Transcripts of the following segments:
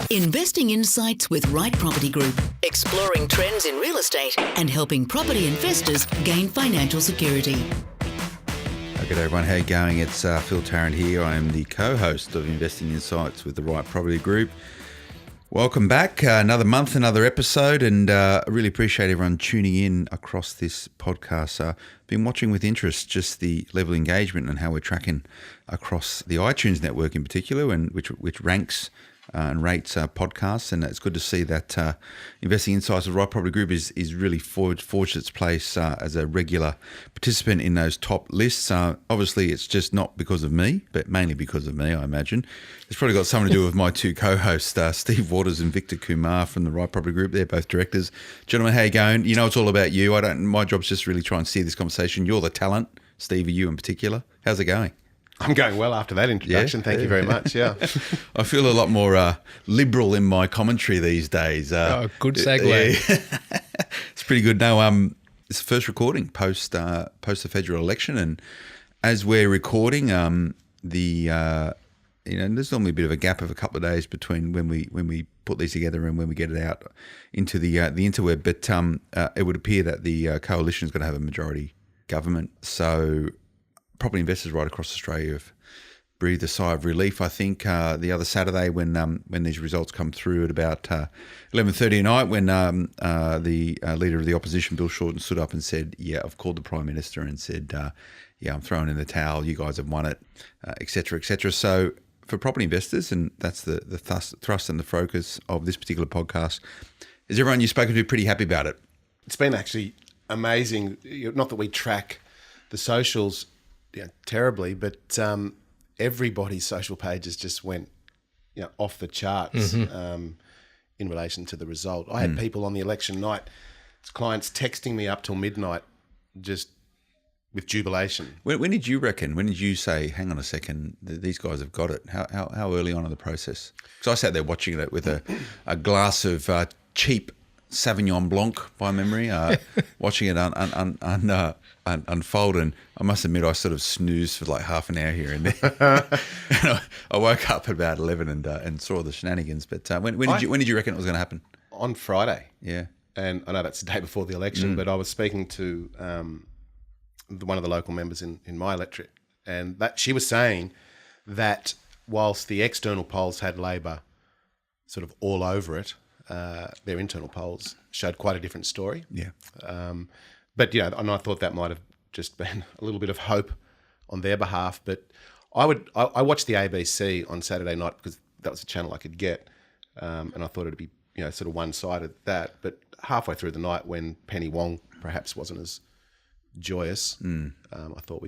Investing insights with Right Property Group, exploring trends in real estate and helping property investors gain financial security. G'day everyone, how you going? It's Phil Tarrant here. I am the co-host of Investing Insights with the Right Property Group. Welcome back. Another month, another episode, and I really appreciate everyone tuning in across this podcast. Been watching with interest just the level of engagement and how we're tracking across the iTunes network in particular, and which ranks and rates podcasts, and it's good to see that Investing Insights with the Right Property Group is really forged its place as a regular participant in those top lists. Obviously, it's just not because of me, but mainly because of me, I imagine. It's probably got something to do with my two co-hosts, Steve Waters and Victor Kumar from the Right Property Group. They're both directors. Gentlemen, how you going? You know it's all about you. My job's just really try and steer this conversation. You're the talent, Steve, you in particular. How's it going? I'm going well after that introduction. Thank you very much. Yeah, I feel a lot more liberal in my commentary these days. Good segue. It's pretty good. No, it's the first recording post the federal election, and as we're recording, there's normally a bit of a gap of a couple of days between when we put these together and when we get it out into the interweb. But it would appear that the coalition is going to have a majority government, so property investors right across Australia have breathed a sigh of relief. I think the other Saturday when these results come through at about 11:30 at night, when the leader of the opposition, Bill Shorten, stood up and said, "Yeah, I've called the Prime Minister and said, yeah, I'm throwing in the towel. You guys have won it, etc., etc." So for property investors, and that's the thrust and the focus of this particular podcast, is everyone you've spoken to pretty happy about it? it's been actually amazing. Not that we track the socials terribly, but everybody's social pages just went off the charts in relation to the result. I had people on the election night, clients texting me up till midnight just with jubilation. When did you reckon? When did you say, hang on a second, these guys have got it? How early on in the process? Because I sat there watching it with a glass of cheap Sauvignon Blanc by memory, watching it unfold, and I must admit I sort of snoozed for like half an hour here and there. And I woke up at about 11 and saw the shenanigans. But when did you reckon it was going to happen? On Friday. Yeah. And I know that's the day before the election, but I was speaking to one of the local members in my electorate, and that she was saying that whilst the external polls had Labor sort of all over it, their internal polls showed quite a different story. Yeah. But and I thought that might have just been a little bit of hope on their behalf. But I watched the ABC on Saturday night because that was the channel I could get, and I thought it'd be sort of one-sided that. But halfway through the night, when Penny Wong perhaps wasn't as joyous, I thought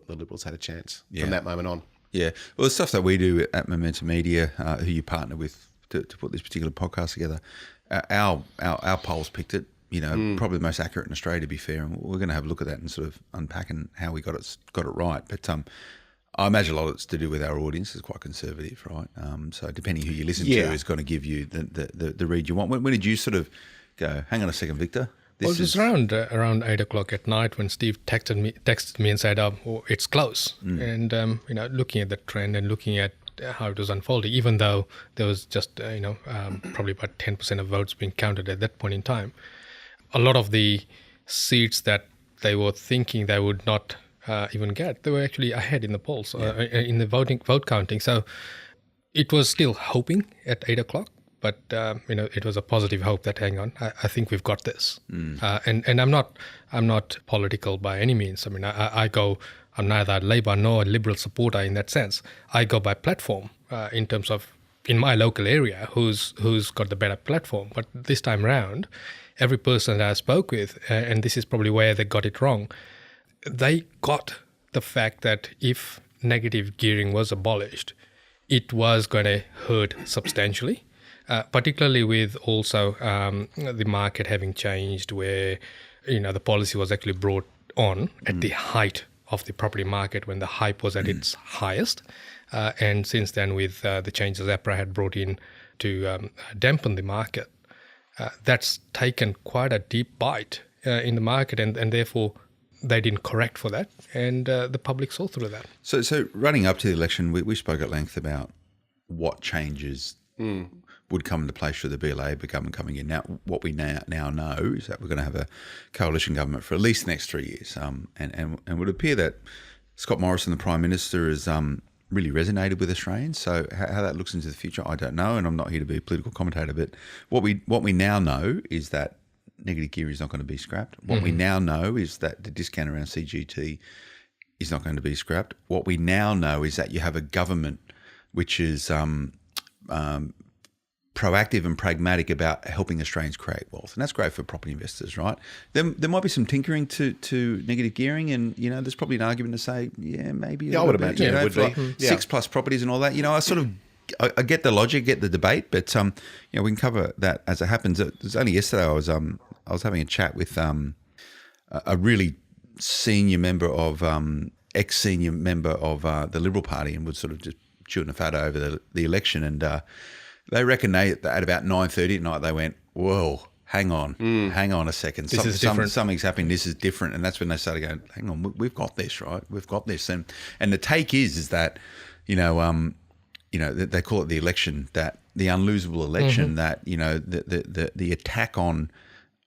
the Liberals had a chance from that moment on. Yeah. Well, the stuff that we do at Momentum Media, who you partner with to put this particular podcast together, our polls picked it. Probably the most accurate in Australia, to be fair, and we're going to have a look at that and sort of unpacking how we got it right. But I imagine a lot of it's to do with our audience is quite conservative, right? So depending who you listen to is going to give you the read you want. When did you sort of go, hang on a second, Victor? It was around 8 o'clock at night when Steve texted me and said, "Oh, it's close." And looking at the trend and looking at how it was unfolding, even though there was just probably about 10% of votes being counted at that point in time, a lot of the seats that they were thinking they would not even get, they were actually ahead in the polls, in the vote counting. So it was still hoping at 8 o'clock. But it was a positive hope that, hang on, I think we've got this. And I'm not political by any means. I mean, I'm neither a Labor nor a Liberal supporter in that sense. I go by platform in terms of in my local area who's got the better platform. But this time round, every person that I spoke with, and this is probably where they got it wrong, they got the fact that if negative gearing was abolished, it was going to hurt substantially. Particularly with also the market having changed, where the policy was actually brought on at the height of the property market when the hype was at its highest, and since then with the changes APRA had brought in to dampen the market, that's taken quite a deep bite in the market, and therefore they didn't correct for that, and the public saw through that. So running up to the election, we spoke at length about what changes would come into place should there be a Labor government coming in. Now, what we now know is that we're going to have a coalition government for at least the next 3 years. And it would appear that Scott Morrison, the Prime Minister, has really resonated with Australians. So how that looks into the future, I don't know, and I'm not here to be a political commentator. But what we now know is that negative gearing is not going to be scrapped. What we now know is that the discount around CGT is not going to be scrapped. What we now know is that you have a government which is proactive and pragmatic about helping Australians create wealth, and that's great for property investors, right? There might be some tinkering to negative gearing, and there's probably an argument to say, maybe I would imagine it would be 6+ propities and all that. I get the logic, get the debate, but we can cover that as it happens. It was only yesterday I was having a chat with a really senior member of ex-senior member of the Liberal Party, and was sort of just chewing the fat over the election, and they reckon at about 9:30 at night they went, whoa, hang on a second. This is different. Something's happening. This is different. And that's when they started going, hang on, we've got this, right? We've got this. And the take is that, they call it the election, that the unlosable election, that, the attack on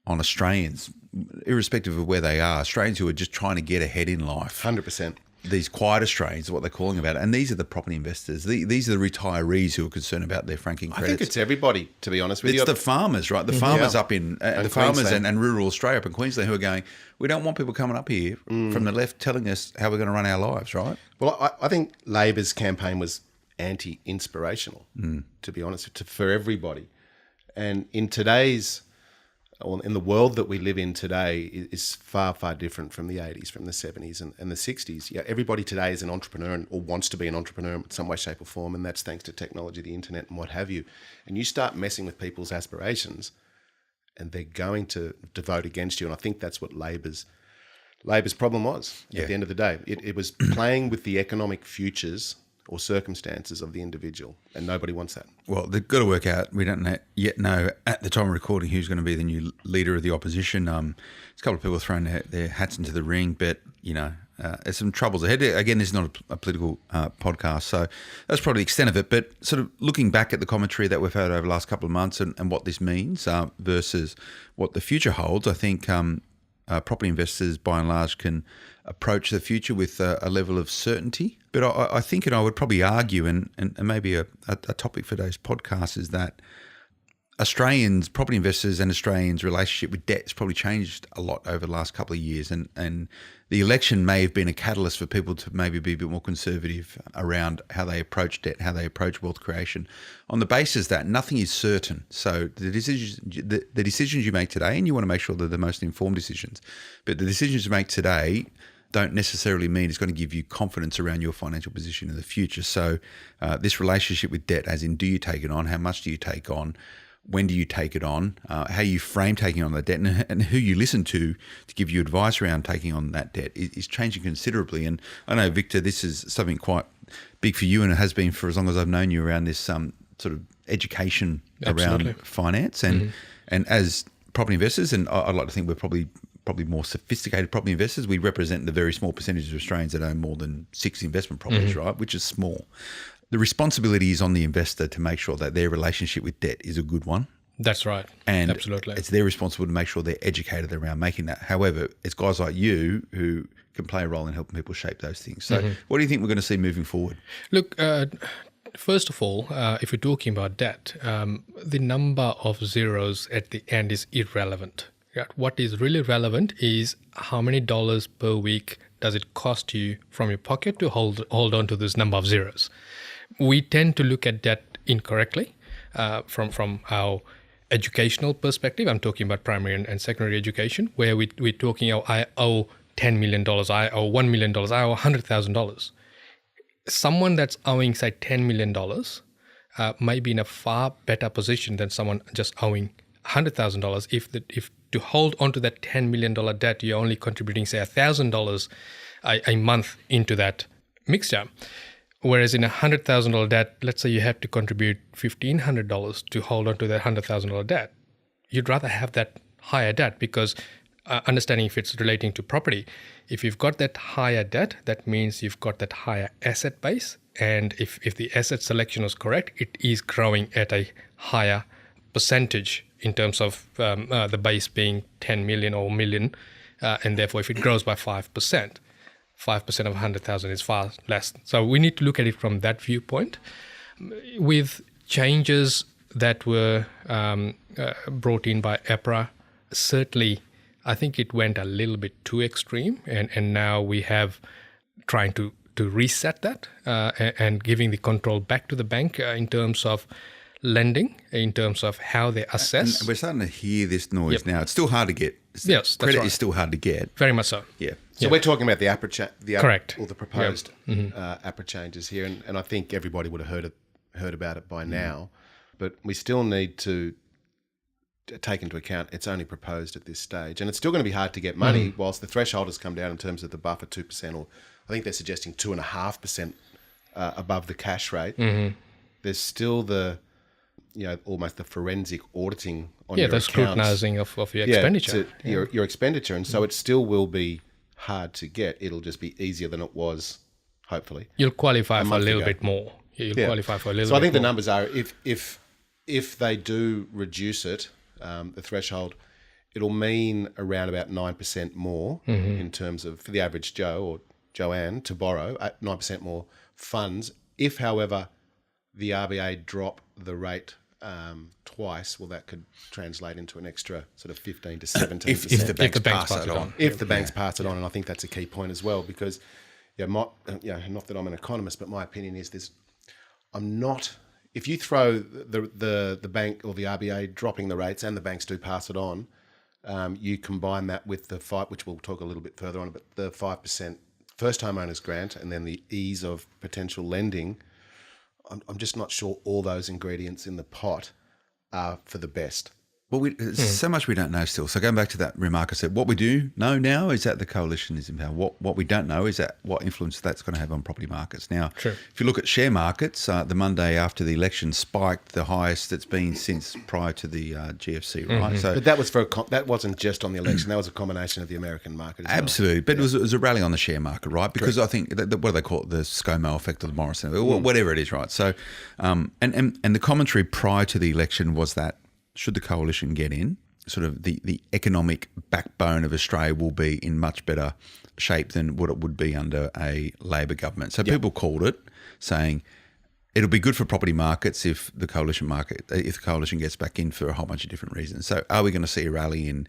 Australians, irrespective of where they are, Australians who are just trying to get ahead in life. 100%. These quiet Australians are what they're calling about. And these are the property investors. These are the retirees who are concerned about their franking credits. I think it's everybody, to be honest with you. It's the farmers, right? The farmers up in the farmers and rural Australia up in Queensland who are going, we don't want people coming up here from the left telling us how we're going to run our lives, right? Well, I think Labor's campaign was anti-inspirational, to be honest, for everybody. And in the world that we live in today is far, far different from the 80s, from the 70s and the 60s. Yeah, everybody today is an entrepreneur or wants to be an entrepreneur in some way, shape or form, and that's thanks to technology, the internet and what have you. And you start messing with people's aspirations and they're going to vote against you. And I think that's what Labor's problem was at the end of the day. It was playing with the economic futures or circumstances of the individual, and nobody wants that. Well, they've got to work out. We don't yet know at the time of recording who's going to be the new leader of the opposition. There's a couple of people throwing their hats into the ring, but there's some troubles ahead. Again, this is not a political podcast, so that's probably the extent of it. But sort of looking back at the commentary that we've heard over the last couple of months and what this means versus what the future holds, I think property investors, by and large, can approach the future with a level of certainty. But I think, and I would probably argue, and maybe a topic for today's podcast, is that Australians, property investors and Australians' relationship with debt has probably changed a lot over the last couple of years. And the election may have been a catalyst for people to maybe be a bit more conservative around how they approach debt, how they approach wealth creation, on the basis that nothing is certain. So the decisions you make today, and you want to make sure they're the most informed decisions, but the decisions you make today don't necessarily mean it's going to give you confidence around your financial position in the future. So this relationship with debt, as in, do you take it on? How much do you take on? When do you take it on? How you frame taking on the debt, and who you listen to give you advice around taking on that debt is changing considerably. And I know, Victor, this is something quite big for you, and it has been for as long as I've known you, around this sort of education around finance. And as property investors, and I'd like to think we're probably more sophisticated property investors, we represent the very small percentage of Australians that own more than 6 investment properties, right? Which is small. The responsibility is on the investor to make sure that their relationship with debt is a good one. That's right. And absolutely, it's their responsibility to make sure they're educated around making that. However, it's guys like you who can play a role in helping people shape those things. So what do you think we're going to see moving forward? Look, first of all, if you're talking about debt, the number of zeros at the end is irrelevant. Yeah. What is really relevant is how many dollars per week does it cost you from your pocket to hold on to this number of zeros. We tend to look at debt incorrectly from our educational perspective. I'm talking about primary and secondary education, where we're talking, I owe $10 million, I owe $1 million, I owe $100,000. Someone that's owing, say, $10 million may be in a far better position than someone just owing $100,000 if to hold onto that $10 million debt, you're only contributing, say, $1,000 a month into that mixture. Whereas in a $100,000 debt, let's say you have to contribute $1,500 to hold on to that $100,000 debt. You'd rather have that higher debt because understanding if it's relating to property, if you've got that higher debt, that means you've got that higher asset base, and if the asset selection was correct, it is growing at a higher percentage in terms of the base being 10 million or million, and therefore if it grows by 5%, 5% of 100,000 is far less. So we need to look at it from that viewpoint. With changes that were brought in by APRA, certainly I think it went a little bit too extreme, and now we have trying to reset that and giving the control back to the bank in terms of lending, in terms of how they assess. And we're starting to hear this noise now. It's still hard to get. Yes, that's credit right. is still hard to get. Very much so. Yeah. So we're talking about the APRA, Correct. or the proposed APRA changes here, and I think everybody would have heard about it by now, but we still need to take into account it's only proposed at this stage, and it's still going to be hard to get money whilst the threshold has come down in terms of the buffer 2%, or I think they're suggesting 2.5% above the cash rate. There's still the almost the forensic auditing on your the accounts. scrutinising of your expenditure. Your expenditure, and so it still will be hard to get. It'll just be easier than it was, hopefully. You'll qualify for a little bit more. You'll qualify for a little bit more. So I think the numbers are, if they do reduce it, the threshold, it'll mean around about 9% more in terms of, for the average Joe or Joanne to borrow, 9% more funds. If, however, the RBA drop the rate twice, well, that could translate into an extra sort of 15 to 17%. If the banks pass it on. If the banks pass it on, and I think that's a key point as well, because not that I'm an economist, but my opinion is this: if you throw the bank or the RBA dropping the rates and the banks do pass it on, you combine that with the fight, which we'll talk a little bit further on, but the 5% first homeowners grant and then the ease of potential lending. I'm just not sure all those ingredients in the pot are for the best. Well, so much we don't know still. So going back to that remark I said, what we do know now is that the coalition is in power. What we don't know is that what influence that's going to have on property markets. Now, if you look at share markets, the Monday after the election spiked the highest it's been since prior to the GFC, right? So, but that was that wasn't just on the election. That was a combination of the American market as well. Absolutely. But it was a rally on the share market, right? Because I think, what do they call it? The ScoMo effect of the Morrison, whatever it is, right? So, and the commentary prior to the election was that should the coalition get in, sort of the economic backbone of Australia will be in much better shape than what it would be under a Labor government. So people called it, saying it'll be good for property markets if the coalition gets back in for a whole bunch of different reasons. So are we going to see a rally in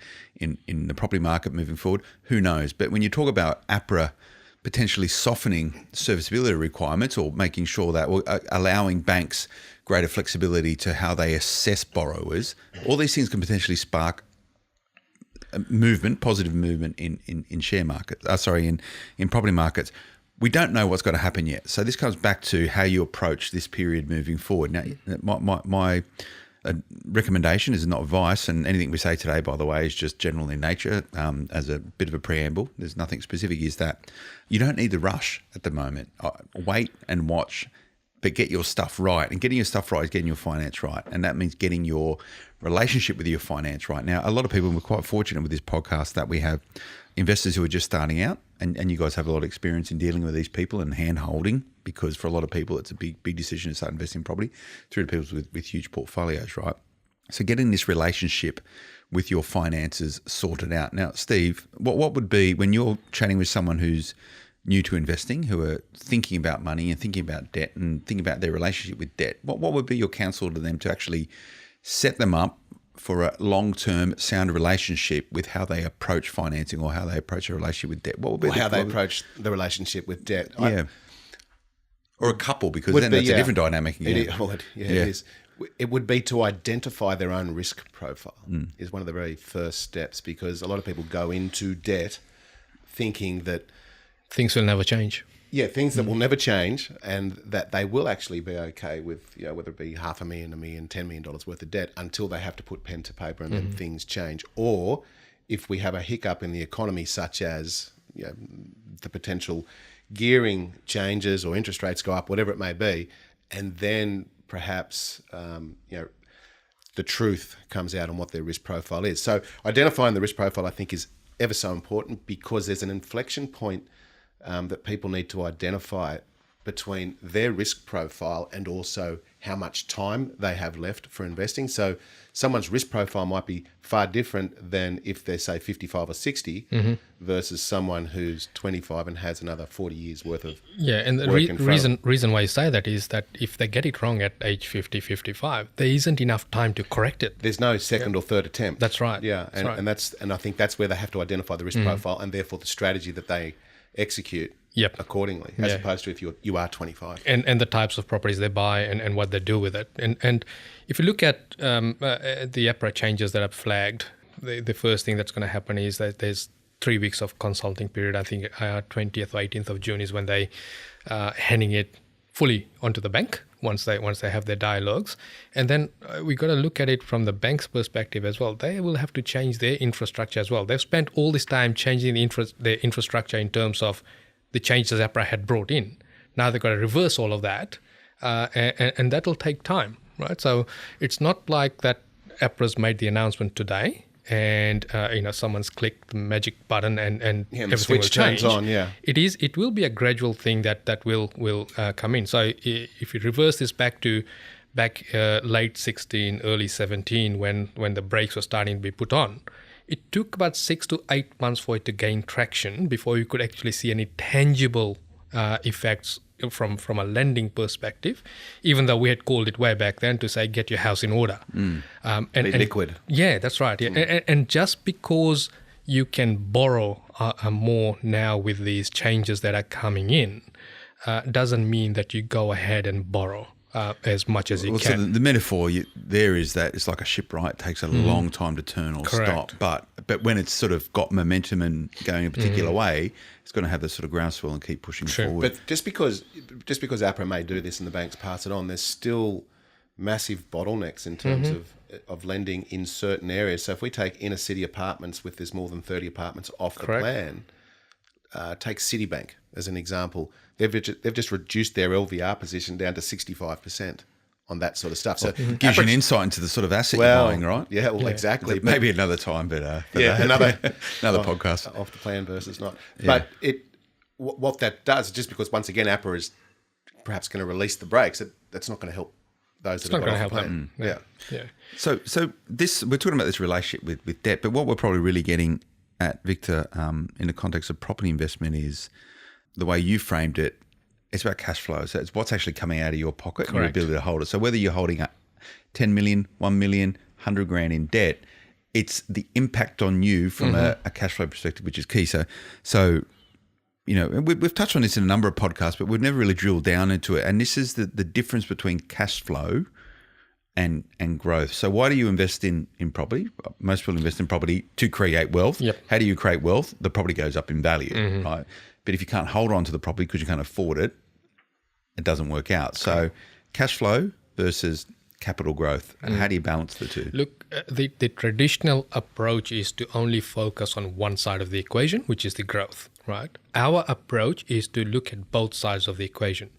the property market moving forward? Who knows? But when you talk about APRA potentially softening serviceability requirements or making sure that, or allowing banks greater flexibility to how they assess borrowers, all these things can potentially spark a movement, positive movement in share markets. In property markets. We don't know what's going to happen yet. So this comes back to how you approach this period moving forward. Now, my recommendation is not advice, and anything we say today, by the way, is just general in nature. As a bit of a preamble, there's nothing specific. Is that you don't need to rush at the moment. Wait and watch. But get your stuff right. And getting your stuff right is getting your finance right. And that means getting your relationship with your finance right. Now, a lot of people, we're quite fortunate with this podcast that we have investors who are just starting out. And you guys have a lot of experience in dealing with these people and hand-holding, because for a lot of people, it's a big decision to start investing in property, through to people with huge portfolios, right? So getting this relationship with your finances sorted out. Now, Steve, what would be, when you're chatting with someone who's new to investing, who are thinking about money and thinking about debt and thinking about their relationship with debt, what would be your counsel to them to actually set them up for a long-term sound relationship with how they approach financing or how they approach a relationship with debt? What would be how they approach the relationship with debt? Or a couple, because then that's a different dynamic again. It is. It would be to identify their own risk profile is one of the very first steps, because a lot of people go into debt thinking that things will never change. Yeah, things that will never change, and that they will actually be okay with, whether it be $500,000, $1 million, $10 million worth of debt, until they have to put pen to paper and then things change. Or if we have a hiccup in the economy, such as the potential gearing changes or interest rates go up, whatever it may be, and then perhaps the truth comes out on what their risk profile is. So identifying the risk profile, I think, is ever so important, because there's an inflection point that people need to identify between their risk profile and also how much time they have left for investing. So someone's risk profile might be far different than if they're, say, 55 or 60 versus someone who's 25 and has another 40 years worth of and the work in front of them. reason why I say that is that if they get it wrong at age 50, 55, there isn't enough time to correct it. There's no second or third attempt. That's right. Yeah, and I think that's where they have to identify the risk profile and therefore the strategy that they execute accordingly, as opposed to if you are 25. And the types of properties they buy and what they do with it. And if you look at the APRA changes that are flagged, the first thing that's going to happen is that there's 3 weeks of consulting period. I think 20th or 18th of June is when they handing it fully onto the bank once they have their dialogues. And then we got to look at it from the bank's perspective as well. They will have to change their infrastructure as well. They've spent all this time changing their infrastructure in terms of the changes APRA had brought in. Now they've got to reverse all of that, and that'll take time, right? So it's not like that APRA's made the announcement today and someone's clicked the magic button and everything the switch will change. turns on. Yeah, It will be a gradual thing that will come in. So if you reverse this back late 16, early 17, when the brakes were starting to be put on, it took about 6 to 8 months for it to gain traction before you could actually see any tangible effects from a lending perspective, even though we had called it way back then to say, get your house in order. And liquid. Yeah, that's right. Yeah. And just because you can borrow more now with these changes that are coming in, doesn't mean that you go ahead and borrow as much as you can. So the metaphor there is that it's like a ship, right? It takes a long time to turn or stop. But when it's sort of got momentum and going a particular way, it's going to have this sort of groundswell and keep pushing forward. But just because APRA may do this and the banks pass it on, there's still massive bottlenecks in terms of lending in certain areas. So if we take inner city apartments with there's more than 30 apartments off the plan, take Citibank as an example. They've just reduced their LVR position down to 65% on that sort of stuff. So it gives you an insight into the sort of asset you're buying, right? Yeah, exactly. Maybe another time, but another podcast. Off the plan versus not. Yeah. But what that does, just because once again APRA is perhaps going to release the brakes, that's not going to help those that have got off the plan. Yeah. So this we're talking about this relationship with debt, but what we're probably really getting at, Victor, in the context of property investment is the way you framed it. It's about cash flow. So it's what's actually coming out of your pocket and your ability to hold it. So whether you're holding 10 million, 1 million, 100 grand in debt, it's the impact on you from a cash flow perspective, which is key. So we've touched on this in a number of podcasts, but we've never really drilled down into it. And this is the difference between cash flow and growth. So why do you invest in property? Most people invest in property to create wealth. Yep. How do you create wealth? The property goes up in value, right? But if you can't hold on to the property because you can't afford it, it doesn't work out. So cash flow versus capital growth. How do you balance the two? Look, the traditional approach is to only focus on one side of the equation, which is the growth, right? Our approach is to look at both sides of the equation.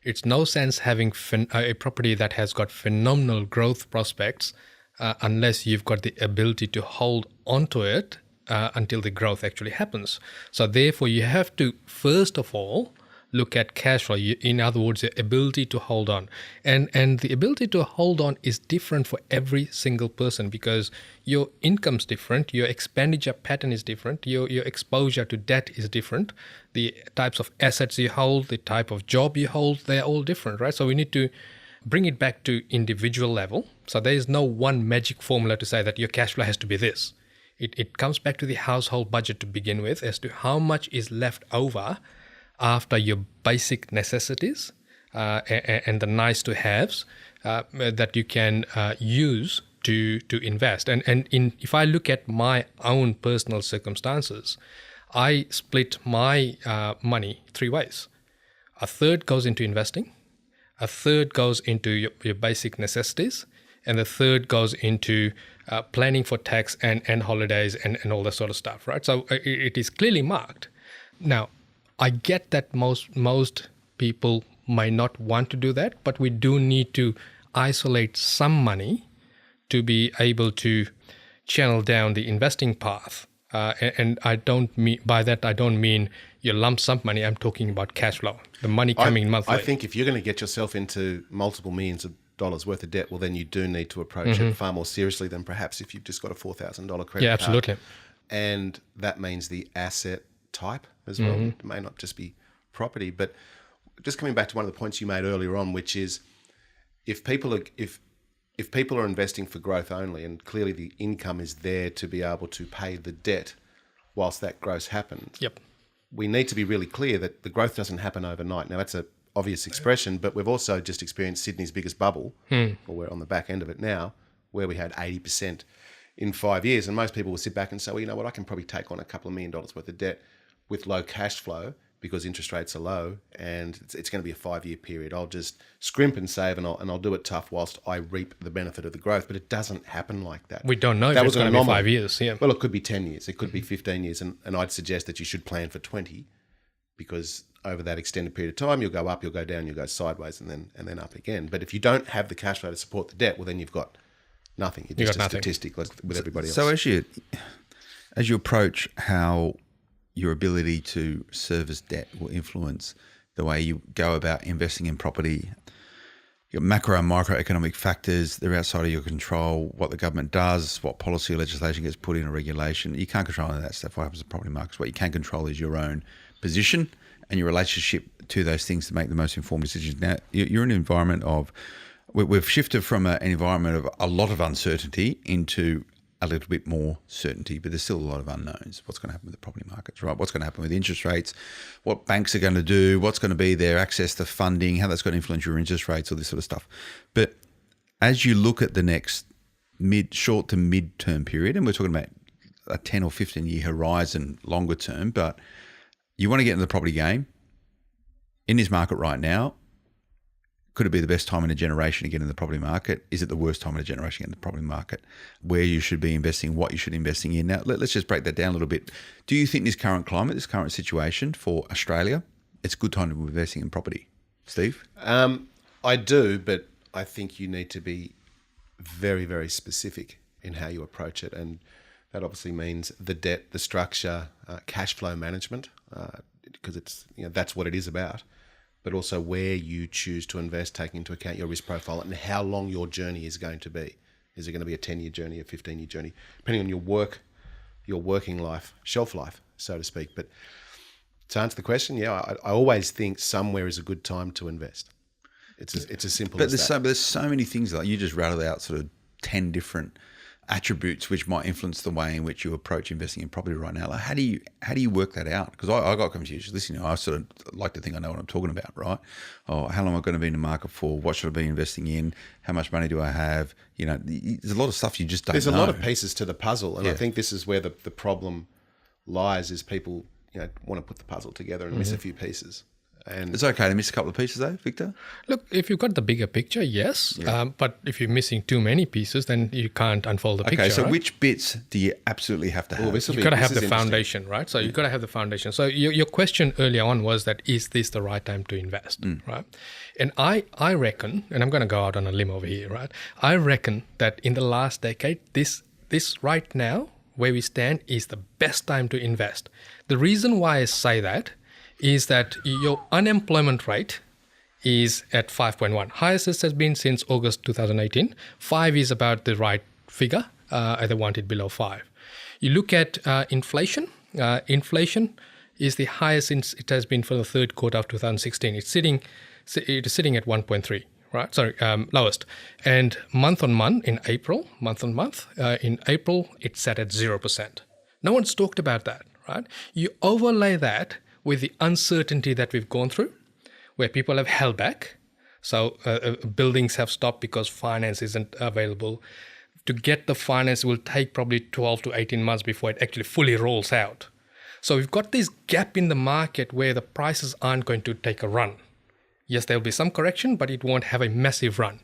It's no sense having a property that has got phenomenal growth prospects unless you've got the ability to hold onto it until the growth actually happens. So therefore, you have to, first of all, look at cash flow. In other words, the ability to hold on. And the ability to hold on is different for every single person because your income's different, your expenditure pattern is different, your exposure to debt is different, the types of assets you hold, the type of job you hold, they're all different, right? So we need to bring it back to individual level. So there is no one magic formula to say that your cash flow has to be this. It comes back to the household budget to begin with as to how much is left over after your basic necessities and the nice to haves that you can use to invest. And if I look at my own personal circumstances, I split my money 3 ways. A third goes into investing, a third goes into your basic necessities, and the third goes into planning for tax and holidays and all that sort of stuff, right? So it is clearly marked. Now, I get that most people might not want to do that, but we do need to isolate some money to be able to channel down the investing path And I don't mean by that, I don't mean your lump sum money. I'm talking about cash flow, the money coming monthly. I think if you're going to get yourself into multiple millions of dollars worth of debt, well, then you do need to approach it far more seriously than perhaps if you've just got a $4,000 credit card. Yeah, absolutely. And that means the asset type as well. It may not just be property, but just coming back to one of the points you made earlier on, which is if people are investing for growth only, and clearly the income is there to be able to pay the debt whilst that growth happens. Yep. We need to be really clear that the growth doesn't happen overnight. Now, that's an obvious expression, but we've also just experienced Sydney's biggest bubble, or we're on the back end of it now, where we had 80% in 5 years. And most people will sit back and say, well, you know what, I can probably take on a couple of $1 million worth of debt with low cash flow because interest rates are low and it's going to be a 5-year period. I'll just scrimp and save and I'll do it tough whilst I reap the benefit of the growth. But it doesn't happen like that. We don't know if it's going to be 5 years. Yeah. Well, it could be 10 years. It could be 15 years. And I'd suggest that you should plan for 20 because over that extended period of time, you'll go up, you'll go down, you'll go sideways and then up again. But if you don't have the cash flow to support the debt, well, then you've got nothing. You're just a statistic like with everybody else. So as you approach how your ability to service debt will influence the way you go about investing in property, your macro and microeconomic factors, they're outside of your control, what the government does, what policy or legislation gets put in a regulation. You can't control any of that stuff. What happens in property markets? What you can control is your own position and your relationship to those things to make the most informed decisions. Now, you're in an environment of, we've shifted from an environment of a lot of uncertainty into a little bit more certainty, but there's still a lot of unknowns. What's going to happen with the property markets, right? What's going to happen with interest rates, what banks are going to do, what's going to be their access to funding, how that's going to influence your interest rates, all this sort of stuff. But as you look at the next short to mid-term period, and we're talking about a 10 or 15 year horizon longer term, but you want to get into the property game in this market right now. Could it be the best time in a generation to get in the property market? Is it the worst time in a generation to get in the property market? Where you should be investing, what you should be investing in. Now, let's just break that down a little bit. Do you think this current climate, this current situation for Australia, it's a good time to be investing in property? Steve? I do, but I think you need to be very, very specific in how you approach it. And that obviously means the debt, the structure, cash flow management, because it's, that's what it is about. But also where you choose to invest, taking into account your risk profile and how long your journey is going to be. Is it going to be a 10-year journey, a 15-year journey, depending on your working life, shelf life, so to speak. But to answer the question, I always think somewhere is a good time to invest. It's as simple as that. But there's so many things, like you just rattled out sort of 10 different attributes which might influence the way in which you approach investing in property right now. Like how do you work that out? Because I got confused. Listen, I sort of like to think I know what I'm talking about, right? Oh, how long am I going to be in the market for? What should I be investing in? How much money do I have? There's a lot of stuff you just don't know. There's a lot of pieces to the puzzle, and I think this is where the problem lies. Is people want to put the puzzle together and miss a few pieces. And it's okay to miss a couple of pieces though, Victor? Look, if you've got the bigger picture, yes. Yeah. But if you're missing too many pieces, then you can't unfold the picture. Okay, so right? Which bits do you absolutely have to have? You've got to have the foundation, right? So you've got to have the foundation. So your question earlier on was that, is this the right time to invest, right? And I reckon, and I'm going to go out on a limb over here, right? I reckon that in the last decade, this right now, where we stand, is the best time to invest. The reason why I say that is that your unemployment rate is at 5.1. Highest it has been since August 2018. 5 is about the right figure. I don't want it below 5. You look at inflation. Inflation is the highest since it has been for the third quarter of 2016. It is sitting at 1.3. Right, sorry, lowest. And month on month in April, in April, it sat at 0%. No one's talked about that, right? You overlay that with the uncertainty that we've gone through, where people have held back. So buildings have stopped because finance isn't available. To get the finance will take probably 12 to 18 months before it actually fully rolls out. So we've got this gap in the market where the prices aren't going to take a run. Yes, there will be some correction, but it won't have a massive run.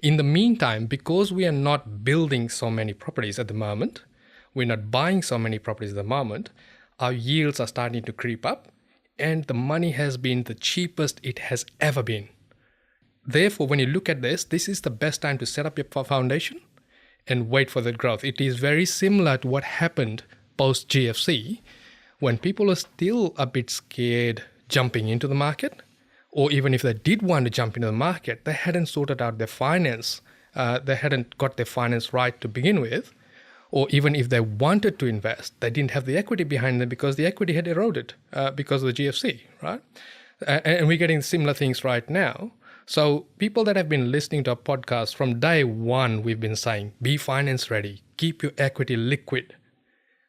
In the meantime, because we are not building so many properties at the moment, we're not buying so many properties at the moment, our yields are starting to creep up, and the money has been the cheapest it has ever been. Therefore, when you look at this is the best time to set up your foundation and wait for the growth. It is very similar to what happened post GFC, when people are still a bit scared jumping into the market, or even if they did want to jump into the market, they hadn't sorted out their finance. They hadn't got their finance right to begin with. Or even if they wanted to invest, they didn't have the equity behind them because the equity had eroded because of the GFC, right? And we're getting similar things right now. So people that have been listening to our podcast from day one, we've been saying, be finance ready, keep your equity liquid.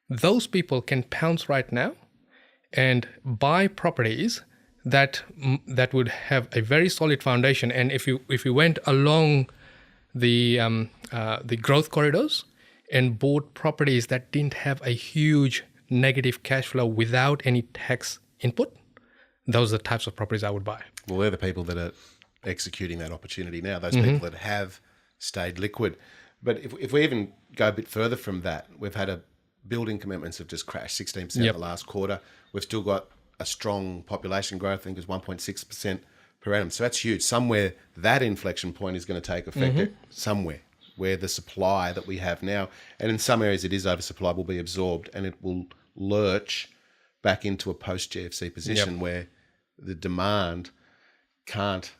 Those people can pounce right now and buy properties that would have a very solid foundation. And if you went along the growth corridors and bought properties that didn't have a huge negative cash flow without any tax input, those are the types of properties I would buy. Well, they're the people that are executing that opportunity now, those people that have stayed liquid. But if we even go a bit further from that, we've had a building commitments have just crashed 16% in the last quarter. We've still got a strong population growth, I think it was 1.6% per annum. So that's huge. Somewhere that inflection point is going to take effect somewhere where the supply that we have now, and in some areas it is oversupply, will be absorbed and it will lurch back into a post-GFC position where the demand can't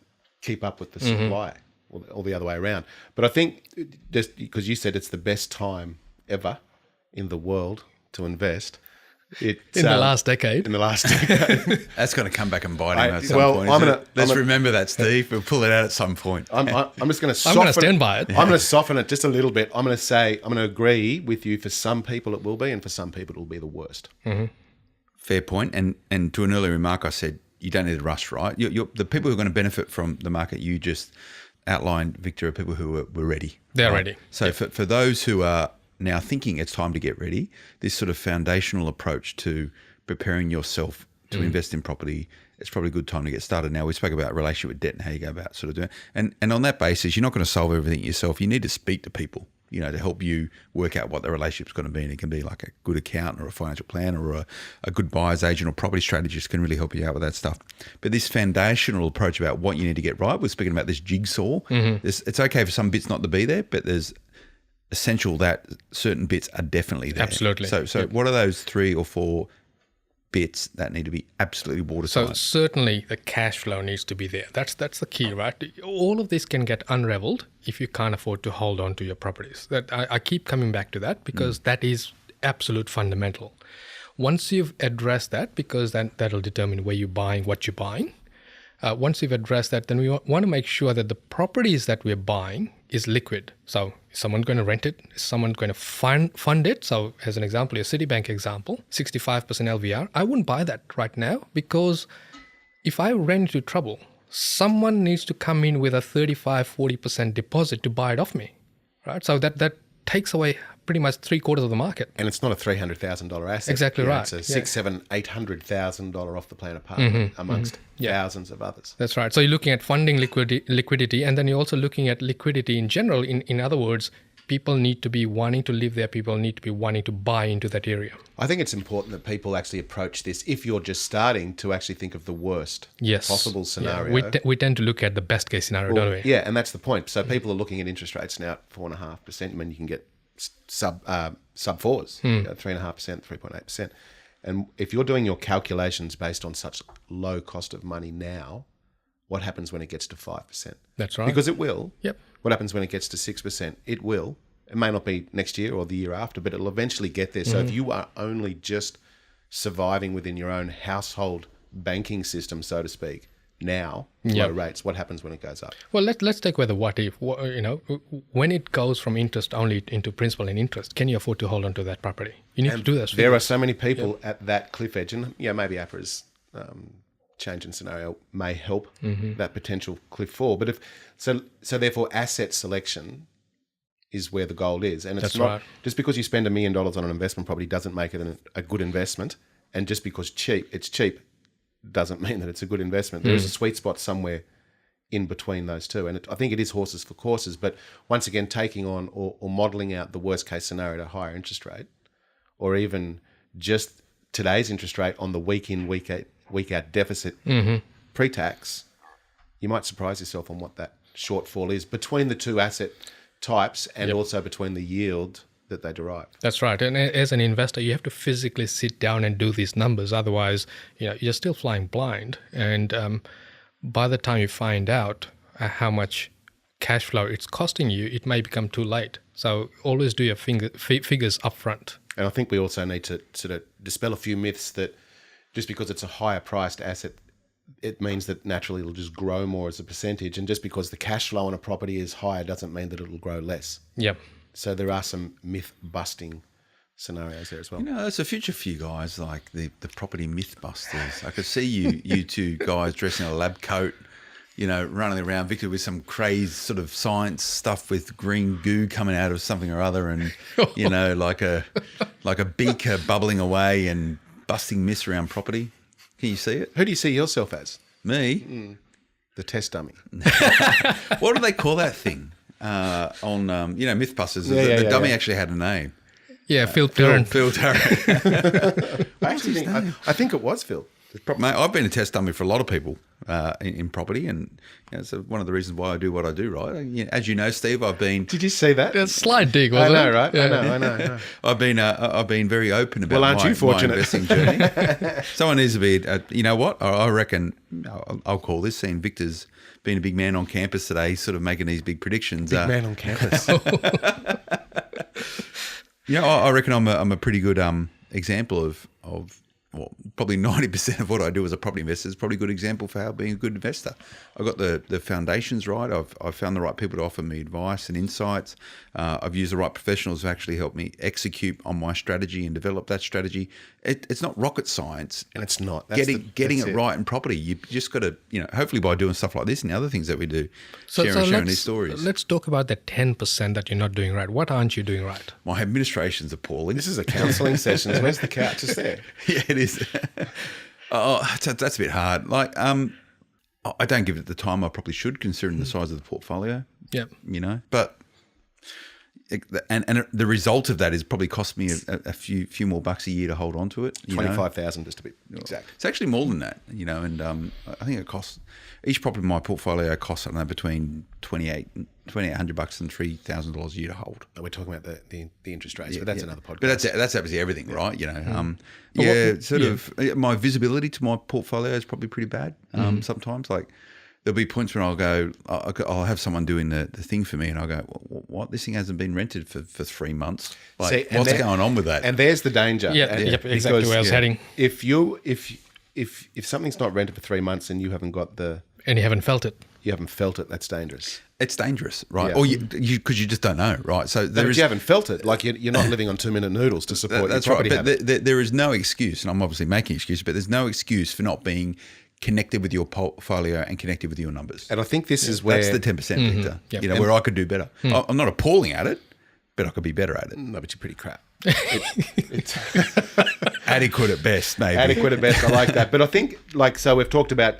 keep up with the supply or the other way around. But I think, just because you said it's the best time ever in the world to invest, in the last decade. In the last decade. That's going to come back and bite him at some point. Let's remember that, Steve. We'll pull it out at some point. I'm just going to soften. I'm going to stand by it. I'm going to soften it just a little bit. I'm going to say, I'm going to agree with you. For some people it will be, and for some people it will be the worst. Fair point. And to an earlier remark, I said you don't need to rush, right? The people who are going to benefit from the market you just outlined, Victor, are people who were ready. They're ready. So for those who are now thinking it's time to get ready, this sort of foundational approach to preparing yourself to invest in property, it's probably a good time to get started now. We spoke about relationship with debt and how you go about sort of doing it. And on that basis, you're not going to solve everything yourself. You need to speak to people, to help you work out what the relationship's going to be. And it can be like a good accountant or a financial planner or a good buyer's agent or property strategist can really help you out with that stuff. But this foundational approach about what you need to get right, we're speaking about this jigsaw. It's okay for some bits not to be there, but there's essential that certain bits are definitely there. Absolutely. So what are those 3 or 4 bits that need to be absolutely watertight? So certainly the cash flow needs to be there. That's the key, right? All of this can get unraveled if you can't afford to hold on to your properties. That I keep coming back to that because that is absolute fundamental. Once you've addressed that, because that'll determine where you're buying, what you're buying. Once you've addressed that, then we want to make sure that the properties that we're buying is liquid. So is someone going to rent it? Is someone going to fund it? So as an example, your Citibank example, 65% LVR. I wouldn't buy that right now because if I ran into trouble, someone needs to come in with a 35-40% deposit to buy it off me, right? So that takes away pretty much 3/4 of the market. And it's not a $300,000 asset. Exactly right. It's a $600,000, $700,000, $800,000 off the plan apartment amongst thousands of others. That's right. So you're looking at funding liquidity, and then you're also looking at liquidity in general. In other words, people need to be wanting to live there. People need to be wanting to buy into that area. I think it's important that people actually approach this, if you're just starting, to actually think of the worst possible scenario. Yeah. We tend to look at the best case scenario, don't we? Yeah, and that's the point. So people are looking at interest rates now at 4.5%. I mean, you can get sub 4s, 3.5%, 3.8%. And if you're doing your calculations based on such low cost of money now, what happens when it gets to 5%? That's right. Because it will. Yep. What happens when it gets to 6%? It will. It may not be next year or the year after, but it'll eventually get there. So if you are only just surviving within your own household banking system, so to speak, now, low rates, what happens when it goes up? Well, let's take away the what if. When it goes from interest only into principal and interest, can you afford to hold on to that property? You need to do this. There are so many people at that cliff edge, and maybe APRA's change in scenario may help that potential cliff fall. But therefore, asset selection is where the gold is, and it's not just because you spend $1 million on an investment property doesn't make it a good investment, and just because it's cheap doesn't mean that it's a good investment. There is a sweet spot somewhere in between those two, and I think it is horses for courses. But once again, taking on or modelling out the worst case scenario at a higher interest rate, or even just today's interest rate on the week in, week out deficit pre-tax, you might surprise yourself on what that shortfall is between the two asset types and also between the yield that they derive. That's right. And as an investor, you have to physically sit down and do these numbers. Otherwise, you're still flying blind. And by the time you find out how much cash flow it's costing you, it may become too late. So always do your figures upfront. And I think we also need to sort of dispel a few myths that just because it's a higher priced asset, it means that naturally it'll just grow more as a percentage. And just because the cash flow on a property is higher doesn't mean that it'll grow less. Yep. So there are some myth-busting scenarios there as well. That's a future for you guys, like the property myth-busters. I could see you two guys dressing in a lab coat, running around, Victor, with some crazed sort of science stuff with green goo coming out of something or other and, like a beaker bubbling away and busting myths around property. Can you see it? Who do you see yourself as? Me? The test dummy. What do they call that thing on, Mythbusters? The dummy actually had a name. Yeah, Phil Tarrant. Phil Tarrant. I think it was Phil. Mate, I've been a test dummy for a lot of people in property, and it's one of the reasons why I do what I do, right? As you know, Steve, I've been. Did you see that? It's slight dig, wasn't it? I know, right? Yeah. I know. I've been very open about aren't you my fortunate? investing journey. Someone needs to be. You know what? I reckon I'll call this. Seeing Victor's being a big man on campus today, sort of making these big predictions. Big man on campus. I reckon I'm a pretty good example of well, probably 90% of what I do as a property investor is probably a good example for how being a good investor. I've got the foundations right. I've found the right people to offer me advice and insights. I've used the right professionals to actually help me execute on my strategy and develop that strategy. It's not rocket science. And it's not. Getting it right in property. You just got to, hopefully by doing stuff like this and the other things that we do, sharing these stories. Let's talk about the 10% that you're not doing right. What aren't you doing right? My administration's appalling. This is a counselling session. Where's the couch? It's there. Yeah, it is. That's a bit hard. Like, I don't give it the time I probably should, considering the size of the portfolio. Yep. But and the result of that is probably cost me a few more bucks a year to hold on to it. 25,000 just to be exact. It's actually more than that, and I think it costs each property in my portfolio costs, I don't know, between $2,800 and $3,000 a year to hold. We're talking about the interest rates, but that's another podcast. But that's obviously everything, right? My visibility to my portfolio is probably pretty bad. Sometimes, like, there'll be points when I'll have someone doing the thing for me, and I'll go, "What? This thing hasn't been rented for 3 months. Like, what's going on with that?" And there's the danger. Yep, exactly where I was heading. If something's not rented for 3 months and you haven't got and you haven't felt it. You haven't felt it. That's dangerous. It's dangerous, right? Yeah. Or because you just don't know, right? So But you haven't felt it. Like you're not living on 2-minute noodles to support that's your property right. But habit. there is no excuse, and I'm obviously making excuses, but there's no excuse for not being connected with your portfolio and connected with your numbers. And I think this is where... That's the 10%, Victor. Yep. Where I could do better. I'm not appalling at it, but I could be better at it. No, but you're pretty crap. It's adequate at best, maybe. Adequate at best. I like that. But I think, so we've talked about,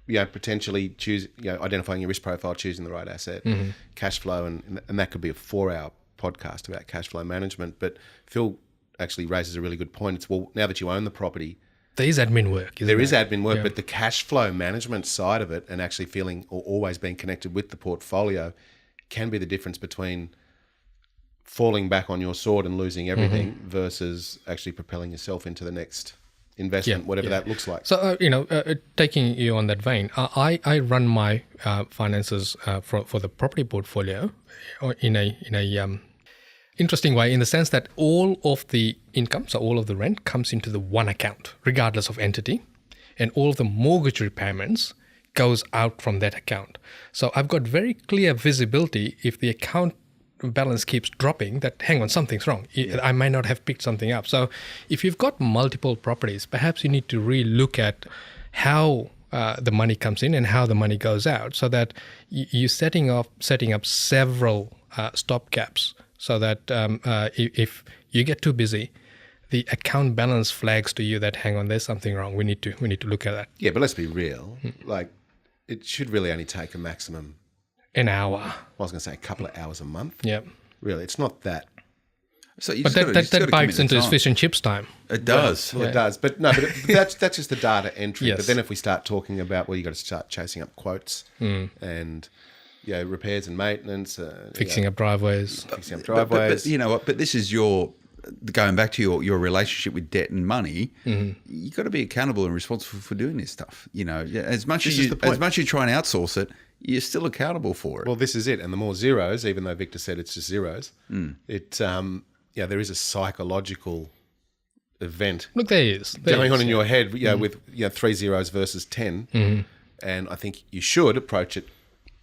potentially identifying your risk profile, choosing the right asset, cash flow, and that could be a 4-hour podcast about cash flow management. But Phil actually raises a really good point. It's, well, now that you own the property, there is admin work. There is admin work, but the cash flow management side of it and actually feeling or always being connected with the portfolio can be the difference between falling back on your sword and losing everything versus actually propelling yourself into the next investment, whatever that looks like. So, taking you on that vein, I run my finances for the property portfolio in a interesting way, in the sense that all of the income, so all of the rent, comes into the one account, regardless of entity, and all of the mortgage repayments goes out from that account. So I've got very clear visibility if the account balance keeps dropping, that hang on, something's wrong. I might not have picked something up. So if you've got multiple properties, perhaps you need to re-look at how the money comes in and how the money goes out, so that you're setting up several stopgaps, so that if you get too busy, the account balance flags to you that, hang on, there's something wrong. We need to look at that. Yeah, but let's be real. Like, it should really only take a maximum an hour. I was going to say a couple of hours a month. Yeah. Really, it's not that. So you but that bites into his fish and chips time. It does. Well, it does. But no, that's just the data entry. Yes. But then if we start talking about, you got to start chasing up quotes and repairs and maintenance, Fixing up driveways. fixing up driveways. But you know what? But this is going back to your relationship with debt and money. You got to be accountable and responsible for doing this stuff. You know, as much as you try and outsource it, you're still accountable for it. Well, this is it. And the more zeros, even though Victor said it's just zeros, there is a psychological event. Look, there is. Going on in your head, with 3 zeros versus 10. And I think you should approach it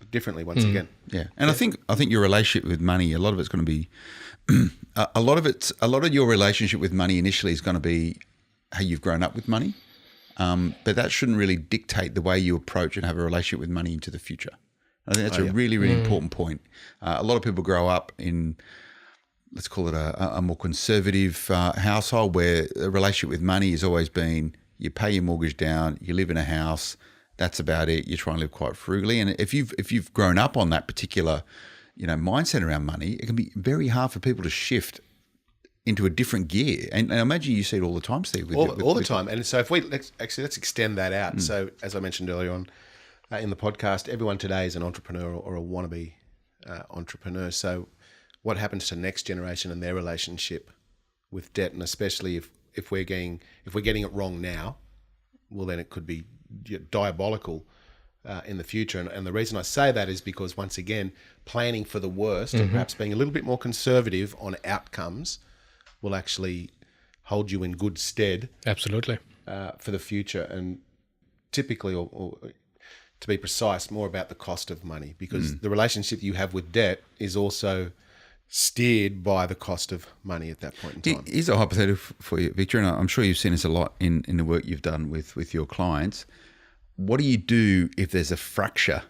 differently once again. Yeah. And I think your relationship with money, a lot of it's going to be a lot of your relationship with money initially is going to be how you've grown up with money. But that shouldn't really dictate the way you approach and have a relationship with money into the future. I think that's a really, really important point. A lot of people grow up in, let's call it a more conservative household where the relationship with money has always been you pay your mortgage down, you live in a house, that's about it. You try and live quite frugally. And if you've grown up on that particular mindset around money, it can be very hard for people to shift into a different gear. And I imagine you see it all the time, Steve. All the time. And so let's extend that out. So as I mentioned earlier on in the podcast, everyone today is an entrepreneur or a wannabe entrepreneur. So what happens to next generation and their relationship with debt, and especially if we're getting it wrong now, well, then it could be diabolical in the future. And the reason I say that is because, once again, planning for the worst and perhaps being a little bit more conservative on outcomes will actually hold you in good stead. Absolutely. For the future. And typically, or to be precise, more about the cost of money, because the relationship you have with debt is also steered by the cost of money at that point in time. Here's a hypothetical for you, Victor, and I'm sure you've seen this a lot in the work you've done with your clients. What do you do if there's a fracture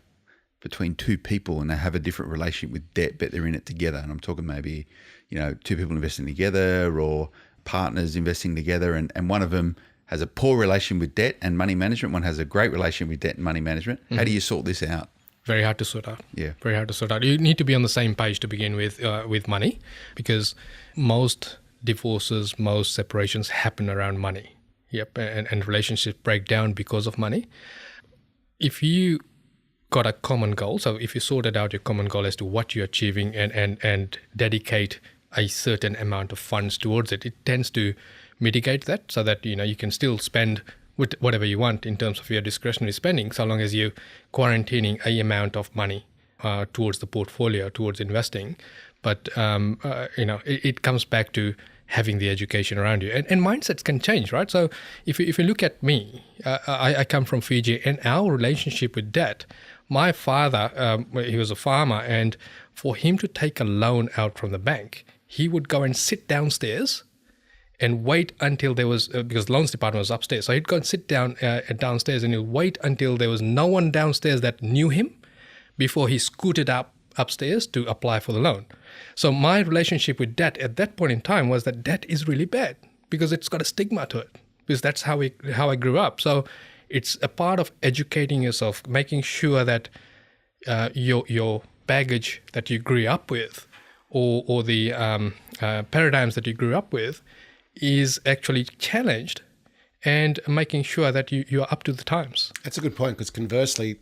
between two people and they have a different relationship with debt, but they're in it together? And I'm talking maybe, two people investing together or partners investing together, and one of them has a poor relation with debt and money management, one has a great relation with debt and money management. How do you sort this out? Very hard to sort out. Yeah. Very hard to sort out. You need to be on the same page to begin with money, because most divorces, most separations happen around money. Yep. And relationships break down because of money. If you got a common goal, so if you sorted out your common goal as to what you're achieving and dedicate a certain amount of funds towards it, it tends to mitigate that, so that you can still spend with whatever you want in terms of your discretionary spending, so long as you're quarantining a amount of money towards the portfolio, towards investing. But it comes back to having the education around you, and mindsets can change, right? So if you look at me, I come from Fiji, and our relationship with debt. My father, he was a farmer, and for him to take a loan out from the bank, he would go and sit downstairs and wait until there was, because the loans department was upstairs. So he'd go and sit down downstairs, and he'd wait until there was no one downstairs that knew him before he scooted upstairs to apply for the loan. So my relationship with debt at that point in time was that debt is really bad because it's got a stigma to it, because that's how I grew up. So it's a part of educating yourself, making sure that your baggage that you grew up with, or the paradigms that you grew up with, is actually challenged, and making sure that you're up to the times. That's a good point, because conversely,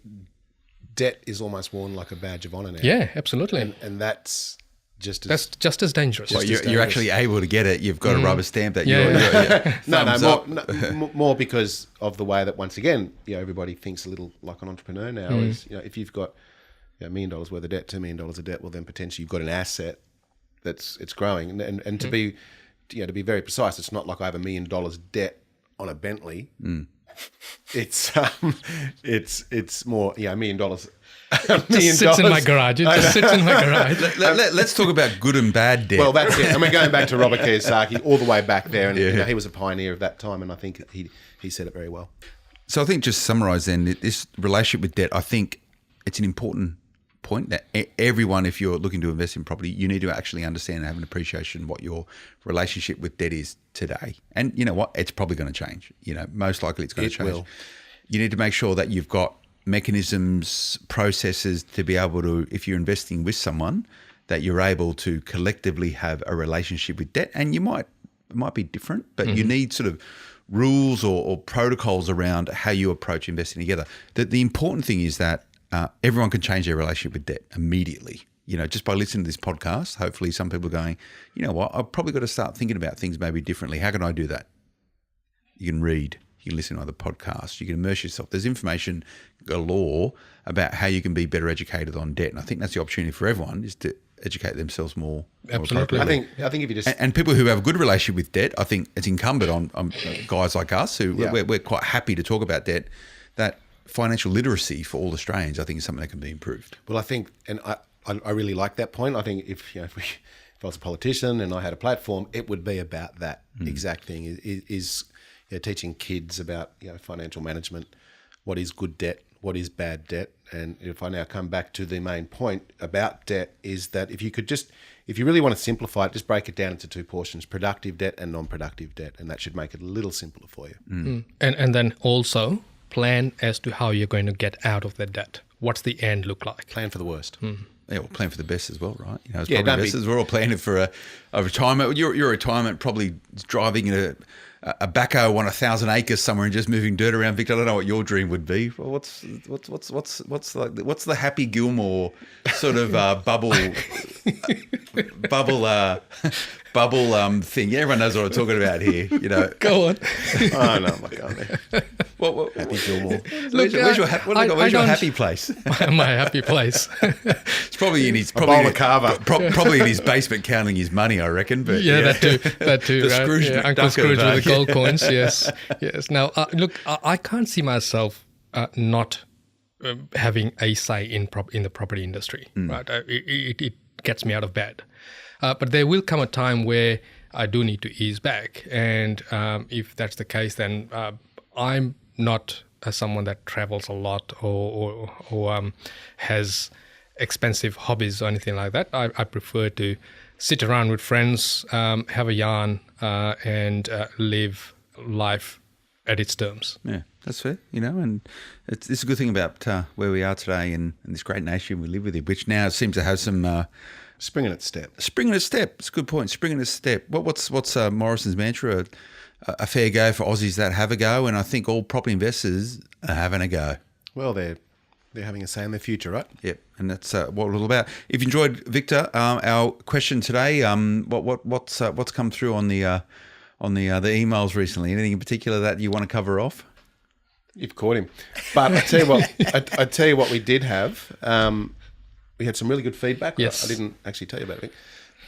debt is almost worn like a badge of honour now. Yeah, absolutely. And that's just as dangerous. Well, you're actually able to get it. You've got a rubber stamp that more because of the way that, once again, everybody thinks a little like an entrepreneur now. Is if you've got $1 million worth of debt, $2 million of debt, well, then potentially you've got an asset it's growing, and to be to be very precise, it's not like I have $1 million debt on a Bentley. It's more $1 million. Just sits in my garage. It just sits in my garage. Let's talk about good and bad debt. Well, that's it. I mean, going back to Robert Kiyosaki, all the way back there, and he was a pioneer of that time, and I think he said it very well. So I think, just to summarise then, this relationship with debt, I think it's an important point that everyone, if you're looking to invest in property, you need to actually understand and have an appreciation what your relationship with debt is today. And you know what? It's probably going to change. Most likely it's going to change. Will. You need to make sure that you've got mechanisms, processes to be able to, if you're investing with someone, that you're able to collectively have a relationship with debt. And it might be different, but you need sort of rules or protocols around how you approach investing together. The important thing is that everyone can change their relationship with debt immediately. Just by listening to this podcast, hopefully some people are going, you know what, I've probably got to start thinking about things maybe differently. How can I do that? You can read, you can listen to other podcasts, you can immerse yourself. There's information galore about how you can be better educated on debt. And I think that's the opportunity for everyone, is to educate themselves more. Absolutely. I think if you just and people who have a good relationship with debt, I think it's incumbent on guys like us who we're quite happy to talk about debt, that financial literacy for all Australians, I think, is something that can be improved. Well, I think, and I really like that point. I think if I was a politician and I had a platform, it would be about that exact thing. Is teaching kids about financial management, what is good debt, what is bad debt, and if I now come back to the main point about debt, is that if you really want to simplify it, just break it down into two portions: productive debt and non-productive debt, and that should make it a little simpler for you. And then also plan as to how you're going to get out of that debt. What's the end look like? Plan for the worst. Yeah, we'll plan for the best as well, right? As Yeah, property don't be- investors, we're all planning for a retirement. Your retirement probably driving in a backhoe on 1,000 acres somewhere and just moving dirt around. Victor, I don't know what your dream would be. Well, what's the Happy Gilmore sort of bubble thing? Yeah, everyone knows what I'm talking about here. Go on. Oh no, my God. Happy Gilmore. Where's your happy place? My happy place. It's probably in his bowl of Carver. Probably in his basement counting his money, I reckon. But that too. The right? Scrooge Uncle McDuck Scrooge of, with the gold coins. Yes. Now, look, I can't see myself not having a say in the property industry. Right? It gets me out of bed. But there will come a time where I do need to ease back, and if that's the case, then I'm not someone that travels a lot or has expensive hobbies or anything like that. I prefer to sit around with friends, have a yarn, and live life at its terms. Yeah, that's fair, and it's a good thing about where we are today and this great nation we live with, which now seems to have some... Spring in its step. Spring in its step. It's a good point. Spring in its step. What's Morrison's mantra? A fair go for Aussies that have a go, and I think all property investors are having a go. Well, they're having a say in their future, right? Yep, and that's what we're all about. If you enjoyed, Victor, our question today, what's come through on the emails recently? Anything in particular that you want to cover off? You've caught him. But I tell you what, we did have. We had some really good feedback. Yes. I didn't actually tell you about it.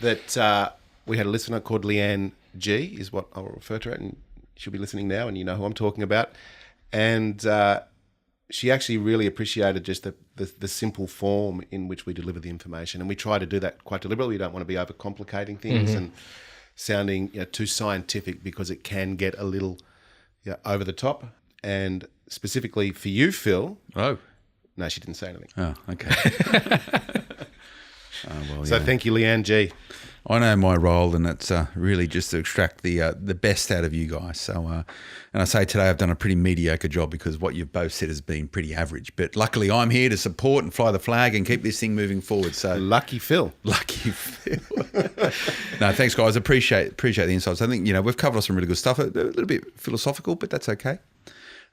That we had a listener called Leanne G, is what I'll refer to her, and she'll be listening now, and you know who I'm talking about. And she actually really appreciated just the simple form in which we deliver the information. And we try to do that quite deliberately. We don't want to be overcomplicating things and sounding too scientific, because it can get a little over the top. And specifically for you, Phil. Oh. No, she didn't say anything. Oh, okay. So thank you, Leanne G. I know my role, and it's really just to extract the best out of you guys. So, and I say today I've done a pretty mediocre job, because what you've both said has been pretty average. But luckily, I'm here to support and fly the flag and keep this thing moving forward. So Lucky Phil. Lucky Phil. No, thanks, guys. Appreciate the insights. I think we've covered off some really good stuff. A little bit philosophical, but that's okay.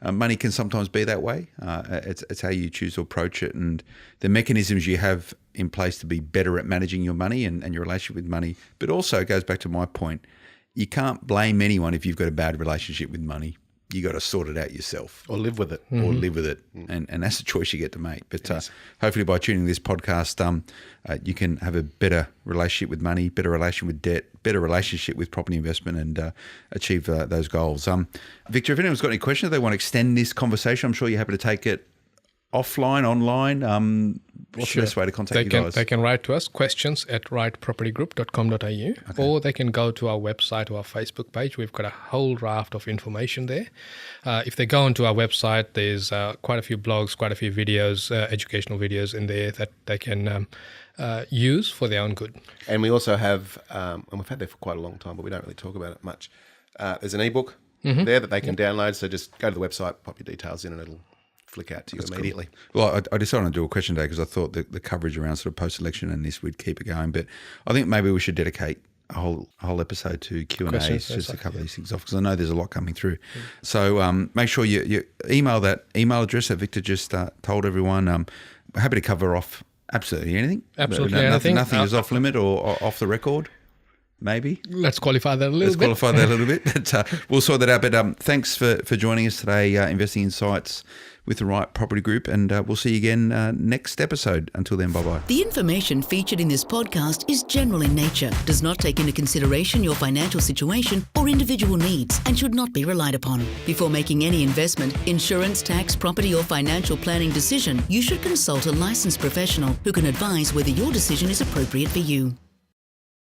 Money can sometimes be that way. It's how you choose to approach it, and the mechanisms you have in place to be better at managing your money and your relationship with money. But also, it goes back to my point, you can't blame anyone if you've got a bad relationship with money. You got to sort it out yourself. Or live with it. Or live with it. And that's a choice you get to make. But hopefully by tuning this podcast, you can have a better relationship with money, better relationship with debt, better relationship with property investment, and achieve those goals. Victor, if anyone's got any questions, they want to extend this conversation, I'm sure you're happy to take it offline, online. What's the best way to contact you guys? They can write to us, questions@rightpropertygroup.com.au, or they can go to our website or our Facebook page. We've got a whole raft of information there. If they go onto our website, there's quite a few blogs, quite a few videos, educational videos in there that they can use for their own good. And we also have, and we've had that for quite a long time, but we don't really talk about it much. There's an ebook there that they can download. So just go to the website, pop your details in, and it'll flick out to you immediately. Cool. Well, I decided to do a question day because I thought the coverage around sort of post-election and this, we'd keep it going. But I think maybe we should dedicate a whole episode to Q&As just to cover these things off, because I know there's a lot coming through. So make sure you email that email address that Victor just told everyone. happy to cover off absolutely anything. Absolutely Nothing anything. is off limit or off the record. Maybe. Let's qualify that a little bit. But we'll sort that out. But thanks for joining us today, Investing Insights with the Right Property Group, and we'll see you again next episode. Until then, bye-bye. The information featured in this podcast is general in nature, does not take into consideration your financial situation or individual needs, and should not be relied upon. Before making any investment, insurance, tax, property, or financial planning decision, you should consult a licensed professional who can advise whether your decision is appropriate for you.